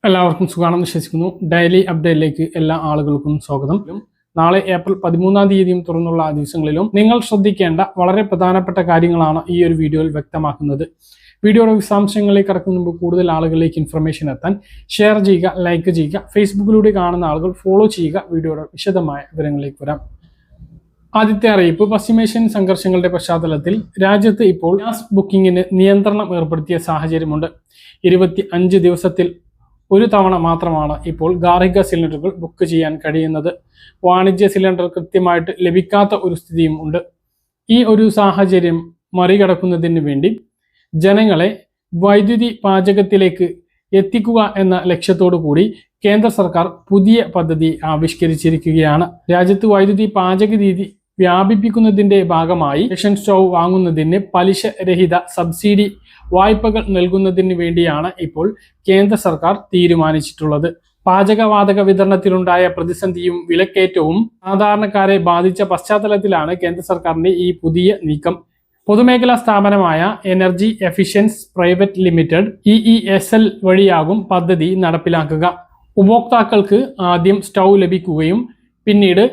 എല്ലാവർക്കും സുഖാണെന്ന് വിശ്വസിക്കുന്നു. ഡെയിലി അപ്ഡേറ്റിലേക്ക് എല്ലാ ആളുകൾക്കും സ്വാഗതം. നാളെ ഏപ്രിൽ 13-ാം തീയതിയും തുറന്നുള്ള ദിവസങ്ങളിലും നിങ്ങൾ ശ്രദ്ധിക്കേണ്ട വളരെ പ്രധാനപ്പെട്ട കാര്യങ്ങളാണ് ഈ ഒരു വീഡിയോയിൽ വ്യക്തമാക്കുന്നത്. വീഡിയോയുടെ വിശദാംശങ്ങളിലേക്ക് കടക്കുന്ന മുമ്പ് കൂടുതൽ ആളുകളിലേക്ക് ഇൻഫർമേഷൻ എത്താൻ ഷെയർ ചെയ്യുക, ലൈക്ക് ചെയ്യുക, ഫേസ്ബുക്കിലൂടെ കാണുന്ന ആളുകൾ ഫോളോ ചെയ്യുക. വീഡിയോയുടെ വിശദമായ വിവരങ്ങളിലേക്ക് വരാം. ആദ്യത്തെ അറിയിപ്പ്, പശ്ചിമേഷ്യൻ സംഘർഷങ്ങളുടെ പശ്ചാത്തലത്തിൽ രാജ്യത്ത് ഇപ്പോൾ ഗ്യാസ് ബുക്കിങ്ങിന് നിയന്ത്രണം ഏർപ്പെടുത്തിയ സാഹചര്യമുണ്ട്. 25 ദിവസത്തിൽ ഒരു തവണ മാത്രമാണ് ഇപ്പോൾ ഗാർഹിക സിലിണ്ടറുകൾ ബുക്ക് ചെയ്യാൻ കഴിയുന്നത്. വാണിജ്യ സിലിണ്ടർ കൃത്യമായിട്ട് ലഭിക്കാത്ത ഒരു സ്ഥിതിയും ഉണ്ട്. ഈ ഒരു സാഹചര്യം മറികടക്കുന്നതിന് വേണ്ടി ജനങ്ങളെ വൈദ്യുതി പാചകത്തിലേക്ക് എത്തിക്കുക എന്ന ലക്ഷ്യത്തോടു കൂടി കേന്ദ്ര സർക്കാർ പുതിയ പദ്ധതി ആവിഷ്കരിച്ചിരിക്കുകയാണ്. രാജ്യത്ത് വൈദ്യുതി പാചക രീതി വ്യാപിപ്പിക്കുന്നതിന്റെ ഭാഗമായി ഇൻഡക്ഷൻ സ്റ്റൗ വാങ്ങുന്നതിന് പലിശ രഹിത സബ്സിഡി വായ്പകൾ നൽകുന്നതിന് വേണ്ടിയാണ് ഇപ്പോൾ കേന്ദ്ര സർക്കാർ തീരുമാനിച്ചിട്ടുള്ളത്. പാചകവാതക വിതരണത്തിലുണ്ടായ പ്രതിസന്ധിയും വിലക്കയറ്റവും സാധാരണക്കാരെ ബാധിച്ച പശ്ചാത്തലത്തിലാണ് കേന്ദ്ര സർക്കാരിന്റെ ഈ പുതിയ നീക്കം. പൊതുമേഖലാ സ്ഥാപനമായ energy Ephesians private limited EESL വഴിയാകും പദ്ധതി നടപ്പിലാക്കുക. ഉപഭോക്താക്കൾക്ക് ആദ്യം സ്റ്റൗ ലഭിക്കുകയും പിന്നീട്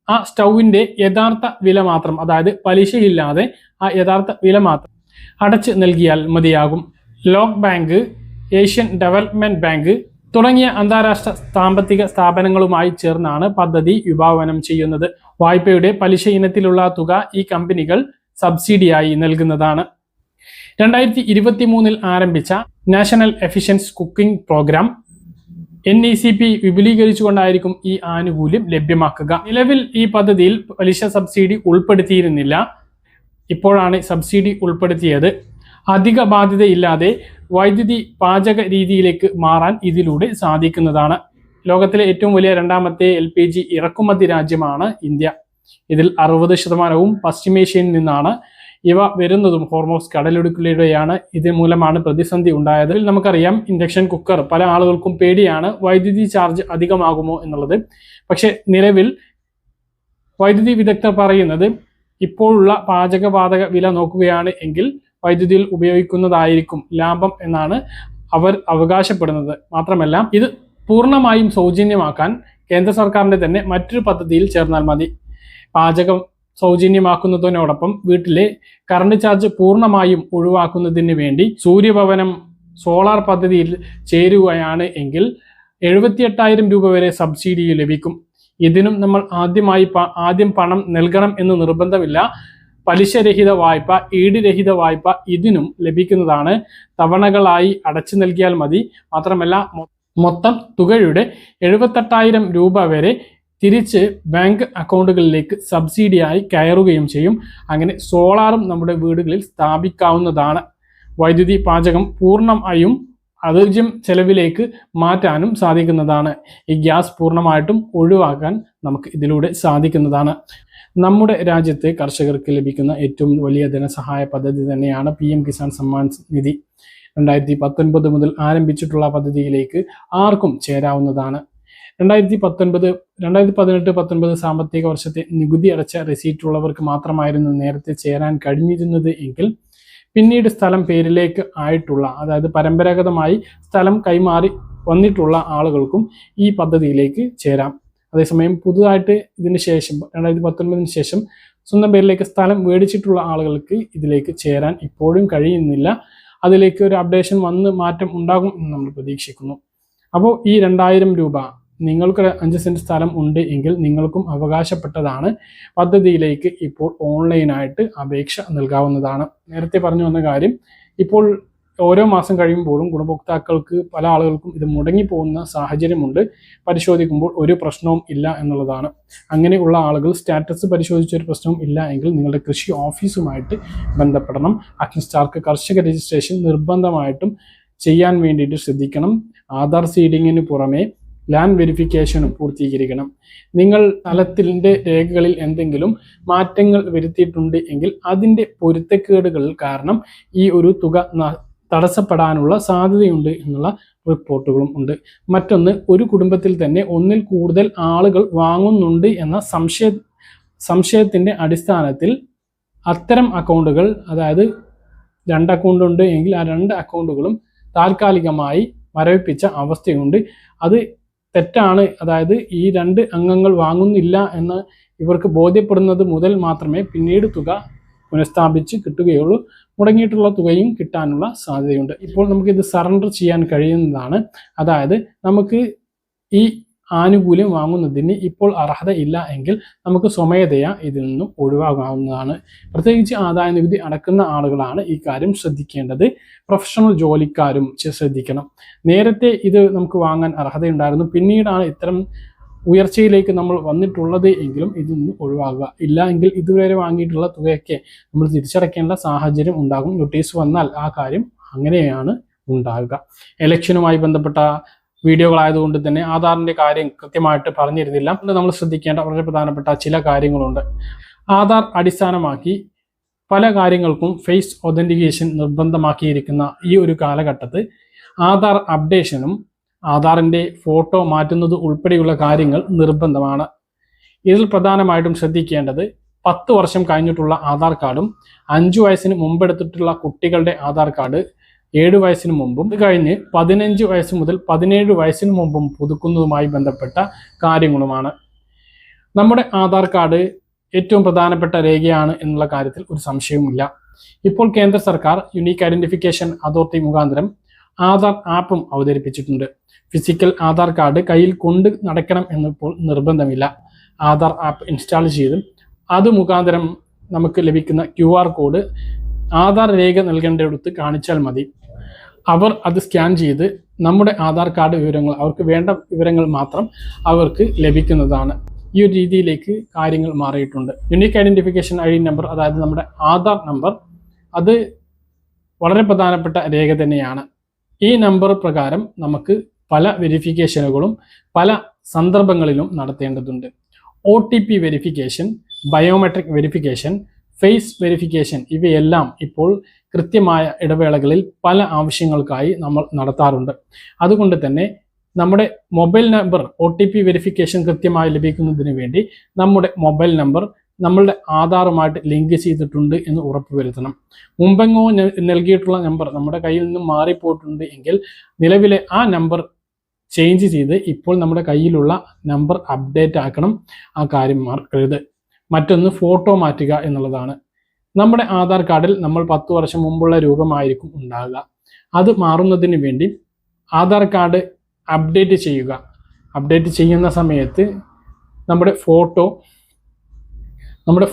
ആ സ്റ്റൗവിന്റെ യഥാർത്ഥ വില മാത്രം, അതായത് പലിശയില്ലാതെ ആ യഥാർത്ഥ വില മാത്രം അടച്ച് നൽകിയാൽ മതിയാകും. ലോക് ബാങ്ക്, ഏഷ്യൻ ഡെവലപ്മെന്റ് ബാങ്ക് തുടങ്ങിയ അന്താരാഷ്ട്ര സാമ്പത്തിക സ്ഥാപനങ്ങളുമായി ചേർന്നാണ് പദ്ധതി വിഭാവനം ചെയ്യുന്നത്. വായ്പയുടെ പലിശ ഇനത്തിലുള്ള തുക ഈ കമ്പനികൾ സബ്സിഡിയായി നൽകുന്നതാണ്. 2023 ആരംഭിച്ച national efficient cooking programme NECP വിപുലീകരിച്ചുകൊണ്ടായിരിക്കും ഈ ആനുകൂല്യം ലഭ്യമാക്കുക. നിലവിൽ ഈ പദ്ധതിയിൽ പലിശ സബ്സിഡി ഉൾപ്പെടുത്തിയിരുന്നില്ല. ഇപ്പോഴാണ് സബ്സിഡി ഉൾപ്പെടുത്തിയത്. അധിക ബാധ്യതയില്ലാതെ വൈദ്യുതി പാചക രീതിയിലേക്ക് മാറാൻ ഇതിലൂടെ സാധിക്കുന്നതാണ്. ലോകത്തിലെ ഏറ്റവും വലിയ രണ്ടാമത്തെ LPG ഇറക്കുമതി രാജ്യമാണ് ഇന്ത്യ. ഇതിൽ 60% പശ്ചിമേഷ്യയിൽ നിന്നാണ്. ഇവ വരുന്നതും ഹോർമോസ് കടലിടുക്കിലൂടെയാണ്. ഇത് മൂലമാണ് പ്രതിസന്ധി ഉണ്ടായത്. നമുക്കറിയാം, ഇൻഡക്ഷൻ കുക്കർ പല ആളുകൾക്കും പേടിയാണ്, വൈദ്യുതി ചാർജ് അധികമാകുമോ എന്നുള്ളത്. പക്ഷെ നിലവിൽ വൈദ്യുതി വിദഗ്ധർ പറയുന്നത് ഇപ്പോഴുള്ള പാചകവാതക വില നോക്കുകയാണ് എങ്കിൽ വൈദ്യുതിയിൽ ഉപയോഗിക്കുന്നതായിരിക്കും ലാഭം എന്നാണ് അവർ അവകാശപ്പെടുന്നത്. മാത്രമല്ല, ഇത് പൂർണ്ണമായും സൗജന്യമാക്കാൻ കേന്ദ്ര സർക്കാരിന്റെ തന്നെ മറ്റൊരു പദ്ധതിയിൽ ചേർന്നാൽ മതി. പാചകം സൗജന്യമാക്കുന്നതിനോടൊപ്പം വീട്ടിലെ കറണ്ട് ചാർജ് പൂർണ്ണമായും ഒഴിവാക്കുന്നതിന് വേണ്ടി സൂര്യഭവനം സോളാർ പദ്ധതിയിൽ ചേരുകയാണ് എങ്കിൽ 78,000 രൂപ വരെ സബ്സിഡി ലഭിക്കും. ഇതിനും നമ്മൾ ആദ്യം പണം നൽകണം എന്ന് നിർബന്ധമില്ല. പലിശരഹിത വായ്പ, ഈടുരഹിത വായ്പ ഇതിനും ലഭിക്കുന്നതാണ്. തവണകളായി അടച്ചു നൽകിയാൽ മതി. മാത്രമല്ല, മൊത്തം തുകയുടെ 78,000 രൂപ വരെ തിരിച്ച് ബാങ്ക് അക്കൗണ്ടുകളിലേക്ക് സബ്സിഡിയായി കയറുകയും ചെയ്യും. അങ്ങനെ സോളാറും നമ്മുടെ വീടുകളിൽ സ്ഥാപിക്കാവുന്നതാണ്. വൈദ്യുതി പാചകം പൂർണ്ണമായും അധികം ചെലവിലേക്ക് മാറ്റാനും സാധിക്കുന്നതാണ്. ഈ ഗ്യാസ് പൂർണ്ണമായിട്ടും ഒഴിവാക്കാൻ നമുക്ക് ഇതിലൂടെ സാധിക്കുന്നതാണ്. നമ്മുടെ രാജ്യത്തെ കർഷകർക്ക് ലഭിക്കുന്ന ഏറ്റവും വലിയ ധനസഹായ പദ്ധതി തന്നെയാണ് PM കിസാൻ സമ്മാൻ നിധി. 2019 മുതൽ ആരംഭിച്ചിട്ടുള്ള പദ്ധതിയിലേക്ക് ആർക്കും ചേരാവുന്നതാണ്. 2018-19 സാമ്പത്തിക വർഷത്തെ നികുതി അടച്ച റെസീറ്റുള്ളവർക്ക് മാത്രമായിരുന്നു നേരത്തെ ചേരാൻ കഴിഞ്ഞിരുന്നത് എങ്കിൽ പിന്നീട് സ്ഥലം പേരിലേക്ക് ആയിട്ടുള്ള, അതായത് പരമ്പരാഗതമായി സ്ഥലം കൈമാറി വന്നിട്ടുള്ള ആളുകൾക്കും ഈ പദ്ധതിയിലേക്ക് ചേരാം. അതേസമയം പുതുതായിട്ട് ഇതിന് ശേഷം 2019 ശേഷം സ്വന്തം പേരിലേക്ക് സ്ഥലം മേടിച്ചിട്ടുള്ള ആളുകൾക്ക് ഇതിലേക്ക് ചേരാൻ ഇപ്പോഴും കഴിയുന്നില്ല. അതിലേക്ക് ഒരു അപ്ഡേഷൻ വന്ന് മാറ്റം ഉണ്ടാകും എന്ന് നമ്മൾ പ്രതീക്ഷിക്കുന്നു. അപ്പോൾ ഈ 2,000 രൂപ നിങ്ങൾക്ക് 5 സെന്റ് സ്ഥലം ഉണ്ട് എങ്കിൽ നിങ്ങൾക്കും അവകാശപ്പെട്ടതാണ്. പദ്ധതിയിലേക്ക് ഇപ്പോൾ ഓൺലൈനായിട്ട് അപേക്ഷ നൽകാവുന്നതാണ്. നേരത്തെ പറഞ്ഞു വന്ന കാര്യം, ഇപ്പോൾ ഓരോ മാസം കഴിയുമ്പോഴും ഗുണഭോക്താക്കൾക്ക് പല ആളുകൾക്കും ഇത് മുടങ്ങിപ്പോകുന്ന സാഹചര്യമുണ്ട്. പരിശോധിക്കുമ്പോൾ ഒരു പ്രശ്നവും ഇല്ല എന്നുള്ളതാണ്. അങ്ങനെയുള്ള ആളുകൾ സ്റ്റാറ്റസ് പരിശോധിച്ച ഒരു പ്രശ്നവും ഇല്ല എങ്കിൽ നിങ്ങളുടെ കൃഷി ഓഫീസുമായിട്ട് ബന്ധപ്പെടണം. അഗ്നിസ്റ്റാർക്ക് കർഷക രജിസ്ട്രേഷൻ നിർബന്ധമായിട്ടും ചെയ്യാൻ വേണ്ടിയിട്ട് ശ്രദ്ധിക്കണം. ആധാർ സീഡിങ്ങിന് പുറമെ ലാൻഡ് വെരിഫിക്കേഷനും പൂർത്തീകരിക്കണം. നിങ്ങൾ സ്ഥലത്തിൻ്റെ രേഖകളിൽ എന്തെങ്കിലും മാറ്റങ്ങൾ വരുത്തിയിട്ടുണ്ട് എങ്കിൽ അതിൻ്റെ പൊരുത്തക്കേടുകൾ കാരണം ഈ ഒരു തുക തടസ്സപ്പെടാനുള്ള സാധ്യതയുണ്ട് എന്നുള്ള റിപ്പോർട്ടുകളും ഉണ്ട്. മറ്റൊന്ന്, ഒരു കുടുംബത്തിൽ തന്നെ ഒന്നിൽ കൂടുതൽ ആളുകൾ വാങ്ങുന്നുണ്ട് എന്ന സംശയത്തിൻ്റെ അടിസ്ഥാനത്തിൽ അത്തരം അക്കൗണ്ടുകൾ, അതായത് 2 അക്കൗണ്ട് ഉണ്ട് എങ്കിൽ ആ 2 അക്കൗണ്ടുകളും താൽക്കാലികമായി മരവിപ്പിച്ച അവസ്ഥയുണ്ട്. അത് തെറ്റാണ്. അതായത് ഈ 2 അംഗങ്ങൾ വാങ്ങുന്നില്ല എന്ന് ഇവർക്ക് ബോധ്യപ്പെടുന്നത് മുതൽ മാത്രമേ പിന്നീട് തുക പുനഃസ്ഥാപിച്ച് കിട്ടുകയുള്ളൂ. മുടങ്ങിയിട്ടുള്ള തുകയും കിട്ടാനുള്ള സാധ്യതയുണ്ട്. ഇപ്പോൾ നമുക്കിത് സറണ്ടർ ചെയ്യാൻ കഴിയുന്നതാണ്. അതായത് നമുക്ക് ഈ ആനുകൂല്യം വാങ്ങുന്നതിന് ഇപ്പോൾ അർഹത ഇല്ല എങ്കിൽ നമുക്ക് സ്വമേധയാ ഇതിൽ നിന്നും ഒഴിവാകാവുന്നതാണ്. പ്രത്യേകിച്ച് ആദായ നികുതി അടക്കുന്ന ആളുകളാണ് ഈ കാര്യം ശ്രദ്ധിക്കേണ്ടത്. പ്രൊഫഷണൽ ജോലിക്കാരും ശ്രദ്ധിക്കണം. നേരത്തെ ഇത് നമുക്ക് വാങ്ങാൻ അർഹതയുണ്ടായിരുന്നു, പിന്നീടാണ് ഇത്തരം ഉയർച്ചയിലേക്ക് നമ്മൾ വന്നിട്ടുള്ളത് എങ്കിലും ഇതിൽ നിന്ന് ഒഴിവാകുക. ഇല്ല എങ്കിൽ ഇതുവരെ വാങ്ങിയിട്ടുള്ള തുകയൊക്കെ നമ്മൾ തിരിച്ചടയ്ക്കേണ്ട സാഹചര്യം ഉണ്ടാകും. നോട്ടീസ് വന്നാൽ ആ കാര്യം അങ്ങനെയാണ് ഉണ്ടാകുക. ഇലക്ഷനുമായി ബന്ധപ്പെട്ട വീഡിയോകളായതുകൊണ്ട് തന്നെ ആധാറിൻ്റെ കാര്യം കൃത്യമായിട്ട് പറഞ്ഞിരുന്നില്ല. നമ്മൾ ശ്രദ്ധിക്കേണ്ട വളരെ പ്രധാനപ്പെട്ട ചില കാര്യങ്ങളുണ്ട്. ആധാർ അടിസ്ഥാനമാക്കി പല കാര്യങ്ങൾക്കും ഫേസ് ഒതൻറ്റിക്കേഷൻ നിർബന്ധമാക്കിയിരിക്കുന്ന ഈ ഒരു കാലഘട്ടത്തിൽ ആധാർ അപ്ഡേഷനും ആധാറിൻ്റെ ഫോട്ടോ മാറ്റുന്നത് ഉൾപ്പെടെയുള്ള കാര്യങ്ങൾ നിർബന്ധമാണ്. ഇതിൽ പ്രധാനമായിട്ടും ശ്രദ്ധിക്കേണ്ടത് 10 വർഷം കഴിഞ്ഞിട്ടുള്ള ആധാർ കാർഡും 5 വയസ്സിന് മുമ്പെടുത്തിട്ടുള്ള കുട്ടികളുടെ ആധാർ കാർഡ് 7 വയസ്സിന് മുമ്പും ഇത് കഴിഞ്ഞ് 15 വയസ്സ് മുതൽ 17 വയസ്സിന് മുമ്പും പുതുക്കുന്നതുമായി ബന്ധപ്പെട്ട കാര്യങ്ങളുമാണ്. നമ്മുടെ ആധാർ കാർഡ് ഏറ്റവും പ്രധാനപ്പെട്ട രേഖയാണ് എന്നുള്ള കാര്യത്തിൽ ഒരു സംശയവുമില്ല. ഇപ്പോൾ കേന്ദ്ര സർക്കാർ യുണീക്ക് ഐഡന്റിഫിക്കേഷൻ അതോറിറ്റി മുഖാന്തരം ആധാർ ആപ്പും അവതരിപ്പിച്ചിട്ടുണ്ട്. ഫിസിക്കൽ ആധാർ കാർഡ് കയ്യിൽ കൊണ്ട് നടക്കണം എന്നിപ്പോൾ നിർബന്ധമില്ല. ആധാർ ആപ്പ് ഇൻസ്റ്റാൾ ചെയ്ത് അത് മുഖാന്തരം നമുക്ക് ലഭിക്കുന്ന QR കോഡ് ആധാർ രേഖ നൽകേണ്ടടുത്ത് കാണിച്ചാൽ മതി. അവർ അത് സ്കാൻ ചെയ്ത് നമ്മുടെ ആധാർ കാർഡ് വിവരങ്ങൾ, അവർക്ക് വേണ്ട വിവരങ്ങൾ മാത്രം അവർക്ക് ലഭിക്കുന്നതാണ്. ഈ ഒരു രീതിയിലേക്ക് കാര്യങ്ങൾ മാറിയിട്ടുണ്ട്. യുണീക്ക് ഐഡന്റിഫിക്കേഷൻ ID നമ്പർ, അതായത് നമ്മുടെ ആധാർ നമ്പർ, അത് വളരെ പ്രധാനപ്പെട്ട രേഖ തന്നെയാണ്. ഈ നമ്പർ പ്രകാരം നമുക്ക് പല വെരിഫിക്കേഷനുകളും പല സന്ദർഭങ്ങളിലും നടത്തേണ്ടതുണ്ട്. OTP verification, biometric verification, face verification ഇവയെല്ലാം ഇപ്പോൾ കൃത്യമായ ഇടവേളകളിൽ പല ആവശ്യങ്ങൾക്കായി നമ്മൾ നടത്താറുണ്ട്. അതുകൊണ്ട് തന്നെ നമ്മുടെ മൊബൈൽ നമ്പർ OTP വെരിഫിക്കേഷൻ കൃത്യമായി ലഭിക്കുന്നതിന് വേണ്ടി നമ്മുടെ മൊബൈൽ നമ്പർ നമ്മളുടെ ആധാറുമായിട്ട് ലിങ്ക് ചെയ്തിട്ടുണ്ട് എന്ന് ഉറപ്പുവരുത്തണം. മുമ്പെങ്ങോ നൽകിയിട്ടുള്ള നമ്പർ നമ്മുടെ കയ്യിൽ നിന്നും മാറിപ്പോയിട്ടുണ്ട് എങ്കിൽ നിലവിലെ ആ നമ്പർ ചേഞ്ച് ചെയ്ത് ഇപ്പോൾ നമ്മുടെ കയ്യിലുള്ള നമ്പർ അപ്ഡേറ്റ് ആക്കണം. ആ കാര്യം മറക്കരുത്. മറ്റൊന്ന് ഫോട്ടോ മാറ്റുക എന്നുള്ളതാണ്. നമ്മുടെ ആധാർ കാർഡിൽ നമ്മൾ 10 വർഷം മുമ്പുള്ള രൂപമായിരിക്കും ഉണ്ടാകുക. അത് മാറുന്നതിന് വേണ്ടി ആധാർ കാർഡ് അപ്ഡേറ്റ് ചെയ്യുക. അപ്ഡേറ്റ് ചെയ്യുന്ന സമയത്ത് നമ്മുടെ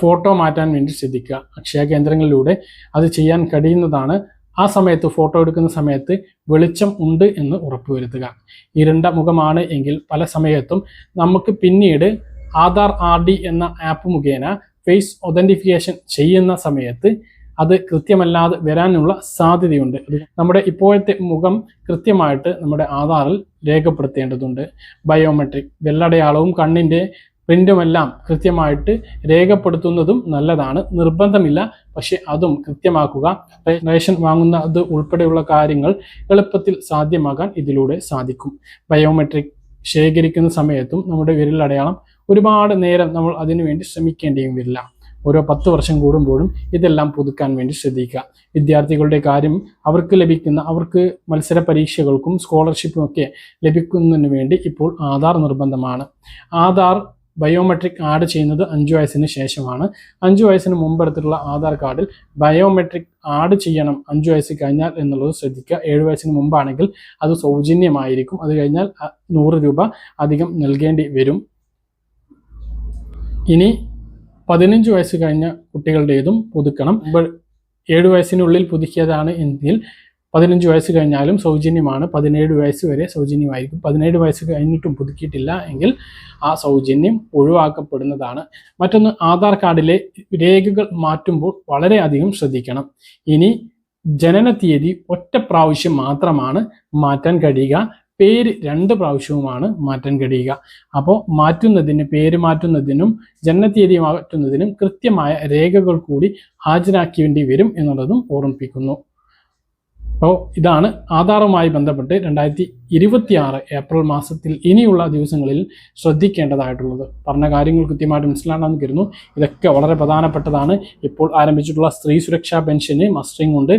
ഫോട്ടോ മാറ്റാൻ വേണ്ടി ശ്രദ്ധിക്കുക. അക്ഷയ കേന്ദ്രങ്ങളിലൂടെ അത് ചെയ്യാൻ കഴിയുന്നതാണ്. ആ സമയത്ത് ഫോട്ടോ എടുക്കുന്ന സമയത്ത് വെളിച്ചം ഉണ്ട് എന്ന് ഉറപ്പുവരുത്തുക. ഇരുണ്ട മുഖമാണ് എങ്കിൽ പല സമയത്തും നമുക്ക് പിന്നീട് ആധാർ RD എന്ന ആപ്പ് മുഖേന ഫേസ് ഒതൻറ്റിഫിക്കേഷൻ ചെയ്യുന്ന സമയത്ത് അത് കൃത്യമല്ലാതെ വരാനുള്ള സാധ്യതയുണ്ട്. നമ്മുടെ ഇപ്പോഴത്തെ മുഖം കൃത്യമായിട്ട് നമ്മുടെ ആധാറിൽ രേഖപ്പെടുത്തേണ്ടതുണ്ട്. ബയോമെട്രിക് വെള്ളടയാളവും കണ്ണിൻ്റെ പ്രിന്റുമെല്ലാം കൃത്യമായിട്ട് രേഖപ്പെടുത്തുന്നതും നല്ലതാണ്. നിർബന്ധമില്ല, പക്ഷെ അതും കൃത്യമാക്കുക. റേഷൻ വാങ്ങുന്ന അത് ഉൾപ്പെടെയുള്ള കാര്യങ്ങൾ എളുപ്പത്തിൽ സാധ്യമാകാൻ ഇതിലൂടെ സാധിക്കും. ബയോമെട്രിക് ശേഖരിക്കുന്ന സമയത്തും നമ്മുടെ വിരലടയാളം ഒരുപാട് നേരം നമ്മൾ അതിനുവേണ്ടി ശ്രമിക്കേണ്ടിയും വരില്ല. ഓരോ 10 വർഷം കൂടുമ്പോഴും ഇതെല്ലാം പുതുക്കാൻ വേണ്ടി ശ്രദ്ധിക്കുക. വിദ്യാർത്ഥികളുടെ കാര്യം അവർക്ക് മത്സര പരീക്ഷകൾക്കും സ്കോളർഷിപ്പും ഒക്കെ ലഭിക്കുന്നതിന് വേണ്ടി ഇപ്പോൾ ആധാർ നിർബന്ധമാണ്. ആധാർ ബയോമെട്രിക് ആഡ് ചെയ്യുന്നത് 5 വയസ്സിന് ശേഷമാണ്. 5 വയസ്സിന് മുമ്പെടുത്തിട്ടുള്ള ആധാർ കാർഡിൽ ബയോമെട്രിക് ആഡ് ചെയ്യണം 5 വയസ്സ് കഴിഞ്ഞാൽ എന്നുള്ളത് ശ്രദ്ധിക്കുക. 7 വയസ്സിന് മുമ്പാണെങ്കിൽ അത് സൗജന്യമായിരിക്കും. അത് കഴിഞ്ഞാൽ 100 രൂപ അധികം നൽകേണ്ടി വരും. ഇനി 15 വയസ്സ് കഴിഞ്ഞ കുട്ടികളുടേതും പുതുക്കണം. 7 വയസ്സിനുള്ളിൽ പുതുക്കിയതാണ് എങ്കിൽ 15 വയസ്സ് കഴിഞ്ഞാലും സൗജന്യമാണ്. 17 വയസ്സ് വരെ സൗജന്യമായിരിക്കും. 17 വയസ്സ് കഴിഞ്ഞിട്ടും പുതുക്കിയിട്ടില്ല എങ്കിൽ ആ സൗജന്യം ഒഴിവാക്കപ്പെടുന്നതാണ്. മറ്റൊന്ന്, ആധാർ കാർഡിലെ രേഖകൾ മാറ്റുമ്പോൾ വളരെയധികം ശ്രദ്ധിക്കണം. ഇനി ജനന തീയതി ഒറ്റ പ്രാവശ്യം മാത്രമാണ് മാറ്റാൻ കഴിയുക. പേര് 2 പ്രാവശ്യവുമാണ് മാറ്റാൻ കഴിയുക. അപ്പോൾ പേര് മാറ്റുന്നതിനും ജനനത്തീയതി മാറ്റുന്നതിനും കൃത്യമായ രേഖകൾ കൂടി ഹാജരാക്കേണ്ടി വരും എന്നുള്ളതും ഓർമ്മിപ്പിക്കുന്നു. അപ്പോൾ ഇതാണ് ആധാറുമായി ബന്ധപ്പെട്ട് 2026 ഏപ്രിൽ മാസത്തിൽ ഇനിയുള്ള ദിവസങ്ങളിൽ ശ്രദ്ധിക്കേണ്ടതായിട്ടുള്ളത്. പറഞ്ഞ കാര്യങ്ങൾ കൃത്യമായിട്ട് മനസ്സിലാണെന്ന് കരുതുന്നു. ഇതൊക്കെ വളരെ പ്രധാനപ്പെട്ടതാണ്. ഇപ്പോൾ ആരംഭിച്ചിട്ടുള്ള സ്ത്രീ സുരക്ഷാ പെൻഷന് മസ്റ്ററിംഗ് ഉണ്ട്,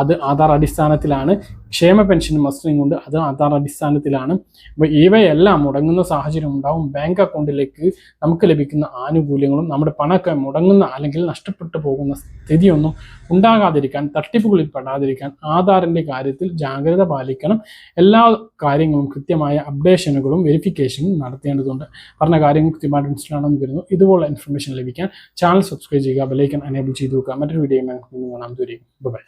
അത് ആധാർ അടിസ്ഥാനത്തിലാണ്. ക്ഷേമ പെൻഷന് മസ്റ്ററിംഗ് ഉണ്ട്, അത് ആധാർ അടിസ്ഥാനത്തിലാണ്. അപ്പോൾ ഇവയെല്ലാം മുടങ്ങുന്ന സാഹചര്യം ഉണ്ടാവും. ബാങ്ക് അക്കൗണ്ടിലേക്ക് നമുക്ക് ലഭിക്കുന്ന ആനുകൂല്യങ്ങളും നമ്മുടെ പണമൊക്കെ മുടങ്ങുന്ന അല്ലെങ്കിൽ നഷ്ടപ്പെട്ടു പോകുന്ന സ്ഥിതിയൊന്നും ഉണ്ടാകാതിരിക്കാൻ, തട്ടിപ്പുകളിൽ പെടാതിരിക്കാൻ ആധാറിൻ്റെ കാര്യത്തിൽ ജാഗ്രത പാലിക്കണം. എല്ലാ കാര്യങ്ങളും കൃത്യമായ അപ്ഡേഷനുകളും വെരിഫിക്കേഷനും നടത്തേണ്ടതുണ്ട്. പറഞ്ഞ കാര്യങ്ങൾ കൃത്യമായിട്ട് മനസ്സിലാണെന്ന് കരുതുന്നു. ഇതുപോലുള്ള ഇൻഫർമേഷൻ ലഭിക്കാൻ ചാനൽ സബ്സ്ക്രൈബ് ചെയ്യുക, ബെല്ലൈക്കൺ എനേബിൾ ചെയ്ത് വെക്കുക. മറ്റൊരു വീഡിയോ കാണാം. ബൈ.